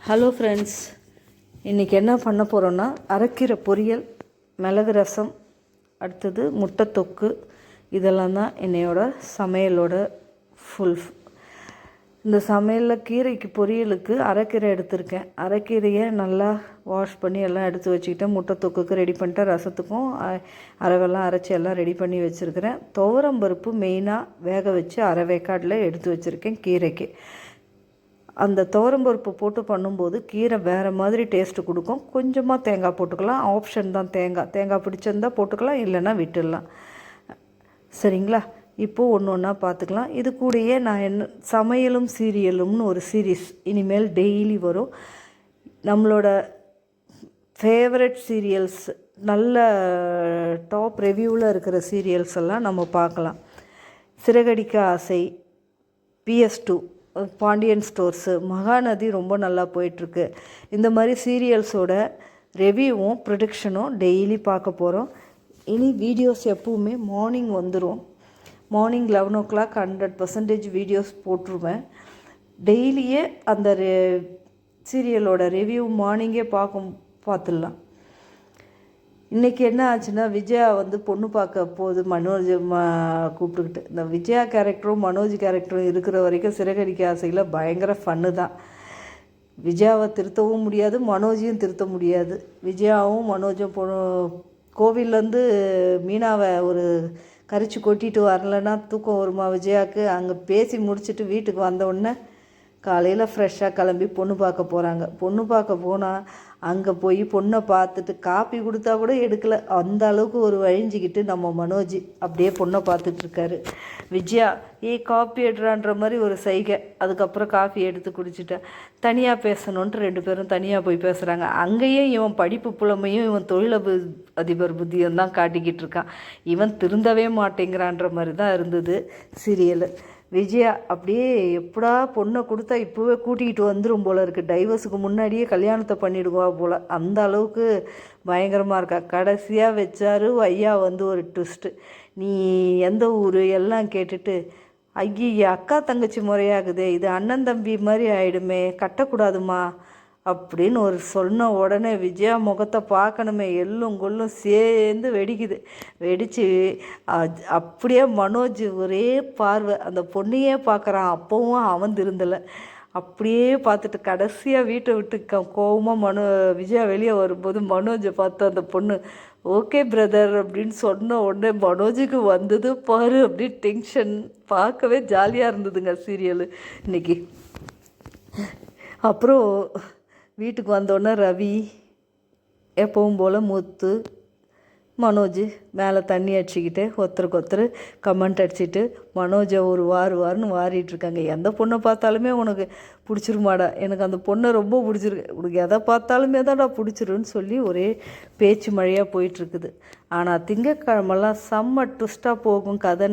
Hello friends, இன்றைக்கி என்ன பண்ண போகிறோன்னா அரைக்கீரை பொரியல், மிளகு ரசம், அடுத்தது முட்டை தொக்கு. இதெல்லாம் தான் என்னையோட சமையலோட ஃபுல். இந்த சமையலில் கீரைக்கு பொரியலுக்கு அரைக்கீரை எடுத்திருக்கேன். அரைக்கீரையை நல்லா வாஷ் பண்ணி எல்லாம் எடுத்து வச்சுக்கிட்டேன். முட்டை தொக்குக்கு ரெடி பண்ணிட்டேன். ரசத்துக்கும் அரவெல்லாம் அரைச்சி எல்லாம் ரெடி பண்ணி வச்சுருக்கிறேன். துவரம்பருப்பு மெயினாக வேக வச்சு அரை வேக்காடில் எடுத்து வச்சுருக்கேன் கீரைக்கு. அந்த துவரம்பருப்பு போட்டு பண்ணும்போது கீரை வேறு மாதிரி டேஸ்ட்டு கொடுக்கும். கொஞ்சமாக தேங்காய் போட்டுக்கலாம், ஆப்ஷன் தான். தேங்காய் பிடிச்சிருந்தால் போட்டுக்கலாம், இல்லைன்னா விட்டுடலாம். சரிங்களா? இப்போது ஒன்று ஒன்றா பார்த்துக்கலாம். இது கூடயே நான் என்ன சமையலும் சீரியலும்னு ஒரு சீரீஸ் இனிமேல் டெய்லி வரும். நம்மளோட ஃபேவரட் சீரியல்ஸ், நல்ல டாப் ரிவ்யூவில் இருக்கிற சீரியல்ஸ் எல்லாம் நம்ம பார்க்கலாம். சிறகடிக்க ஆசை, PS2, பாண்டியன் ஸ்டோர்ஸு, மகாநதி ரொம்ப நல்லா போயிட்டுருக்கு. இந்த மாதிரி சீரியல்ஸோட ரிவ்யூவும் ப்ரொடிக்ஷனும் டெய்லி பார்க்க போகிறோம். இனி வீடியோஸ் எப்பவுமே மார்னிங் வந்துடும். மார்னிங் 11 o'clock 100% வீடியோஸ் போட்டுருவேன். டெய்லியே அந்த சீரியலோட ரிவ்யூ மார்னிங்கே பார்த்துடலாம். இன்றைக்கி என்ன ஆச்சுன்னா, விஜயா பொண்ணு பார்க்க போகுது மனோஜ் கூப்பிட்டுக்கிட்டு. இந்த விஜயா கேரக்டரும் மனோஜ் கேரக்டரும் இருக்கிற வரைக்கும் சிறகடிக்க ஆசையில் பயங்கர ஃபன்னு தான். விஜயாவை திருத்தவும் முடியாது, மனோஜையும் திருத்த முடியாது. விஜயாவும் மனோஜும் கோவில்லேருந்து மீனாவை ஒரு கரிச்சு கொட்டிட்டு வரலன்னா தூக்கம் வருமா விஜயாவுக்கு? அங்கே பேசி முடிச்சுட்டு வீட்டுக்கு வந்தவுடனே காலையில் ஃப்ரெஷ்ஷாக கிளம்பி பொண்ணு பார்க்க போகிறாங்க. பொண்ணு பார்க்க போனால் அங்கே போய் பொண்ணை பார்த்துட்டு காப்பி கொடுத்தா கூட எடுக்கலை. அந்த அளவுக்கு ஒரு வழிஞ்சிக்கிட்டு நம்ம மனோஜ் அப்படியே பொண்ணை பார்த்துட்ருக்காரு. விஜயா காப்பி எடுறான்ற மாதிரி ஒரு சைகை. அதுக்கப்புறம் காஃபி எடுத்து குடிச்சிட்டேன். தனியாக பேசணுன்ட்டு 2 பேரும் தனியாக போய் பேசுகிறாங்க. அங்கேயும் இவன் படிப்பு புலமையும் இவன் அதிபர் புத்தியும் தான் காட்டிக்கிட்டு இருக்கான். இவன் திருந்தவே மாட்டேங்கிறான்ற மாதிரி தான் இருந்தது சீரியலு. விஜயா அப்படியே எப்படா பொண்ணை கொடுத்தா இப்போவே கூட்டிகிட்டு வந்துடும் போல் இருக்குது. டைவர்ஸுக்கு முன்னாடியே கல்யாணத்தை பண்ணிடுவா போல், அந்த அளவுக்கு பயங்கரமாக இருக்கா. கடைசியாக வச்சாரு ஐயா ஒரு ட்விஸ்ட்டு. நீ எந்த ஊர் எல்லாம் கேட்டுட்டு, ஐயா அக்கா தங்கச்சி முறையாகுதே, இது அண்ணன் தம்பி மாதிரி ஆகிடுமே, கட்டக்கூடாதுமா அப்படின்னு சொன்ன உடனே விஜயா முகத்தை பார்க்கணுமே, எள்ளும் கொள்ளும் சேர்ந்து வெடித்து அப்படியே மனோஜ் ஒரே பார்வை அந்த பொண்ணையே பார்க்குறான். அப்போவும் அவன் திருந்தலை. அப்படியே பார்த்துட்டு கடைசியாக வீட்டை விட்டு கோவமாக விஜயா வெளியே வரும்போது மனோஜை பார்த்து அந்த பொண்ணு ஓகே பிரதர் அப்படின்னு சொன்ன உடனே மனோஜுக்கு வந்தது பாரு அப்படி டென்ஷன். பார்க்கவே ஜாலியாக இருந்ததுங்க சீரியலு இன்றைக்கி. அப்புறம் வீட்டுக்கு வந்தோடனே ரவி எப்பவும் போல் முத்து மனோஜ் மேலே தண்ணி அடிச்சுக்கிட்டு ஒருத்தருக்கு ஒருத்தர் கமெண்ட் அடிச்சுட்டு மனோஜை ஒரு வாருன்னு வாரிட்டுருக்காங்க. எந்த பொண்ணை பார்த்தாலுமே உனக்கு பிடிச்சிருமாடா, எனக்கு அந்த பொண்ணை ரொம்ப பிடிச்சிருக்கு, உனக்கு எதை பார்த்தாலுமே தான்டா பிடிச்சிருன்னு சொல்லி ஒரே பேச்சு மழையாக போயிட்டுருக்குது. ஆனால் திங்கக்கிழமெல்லாம் செம்ம ட்விஸ்ட்டாக போகும் கதை.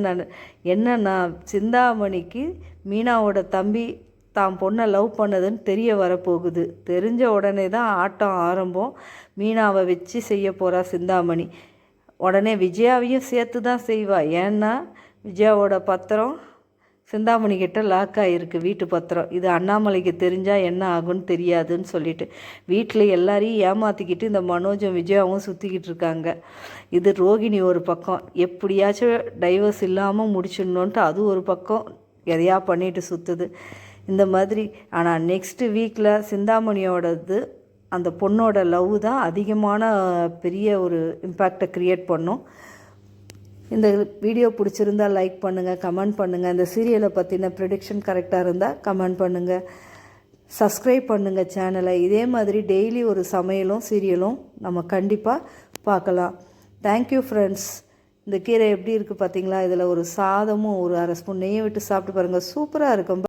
என்னன்னா, சிந்தாமணிக்கு மீனாவோட தம்பி தான் பொண்ணை லவ் பண்ணதுன்னு தெரிய வரப்போகுது. தெரிஞ்ச உடனே தான் ஆட்டம் ஆரம்பம். மீனாவை வச்சு செய்ய போகிறா சிந்தாமணி. உடனே விஜயாவையும் சேர்த்து தான் செய்வா. ஏன்னா விஜயாவோட பத்திரம் சிந்தாமணிக்கிட்ட லாக் ஆகிருக்கு, வீட்டு பத்திரம். இது அண்ணாமலைக்கு தெரிஞ்சால் என்ன ஆகுன்னு தெரியாதுன்னு சொல்லிட்டு வீட்டில் எல்லாரையும் ஏமாற்றிக்கிட்டு இந்த மனோஜும் விஜயாவும் சுற்றிக்கிட்டு இருக்காங்க. இது ரோகிணி ஒரு பக்கம் எப்படியாச்சும் டைவர்ஸ் இல்லாமல் முடிச்சிடணுன்ட்டு அது ஒரு பக்கம் எதையா பண்ணிட்டு சுற்றுது இந்த மாதிரி. ஆனால் நெக்ஸ்ட்டு வீக்கில் சிந்தாமணியோடது அந்த பொண்ணோட லவ் தான் அதிகமான பெரிய ஒரு இம்பேக்டை க்ரியேட் பண்ணும். இந்த வீடியோ பிடிச்சிருந்தால் லைக் பண்ணுங்கள், கமெண்ட் பண்ணுங்கள். இந்த சீரியலை பற்றின ப்ரெடிக்ஷன் கரெக்டாக இருந்தால் கமெண்ட் பண்ணுங்கள். சப்ஸ்கிரைப் பண்ணுங்கள் சேனலை. இதே மாதிரி டெய்லி ஒரு சமையலும் சீரியலும் நம்ம கண்டிப்பாக பார்க்கலாம். Thank you friends. இந்த கீரை எப்படி இருக்குது பார்த்தீங்களா? இதில் ஒரு சாதமும் ஒரு 1/2 ஸ்பூன் நெய்யை விட்டு சாப்பிட்டு பாருங்கள், சூப்பராக இருக்கும்.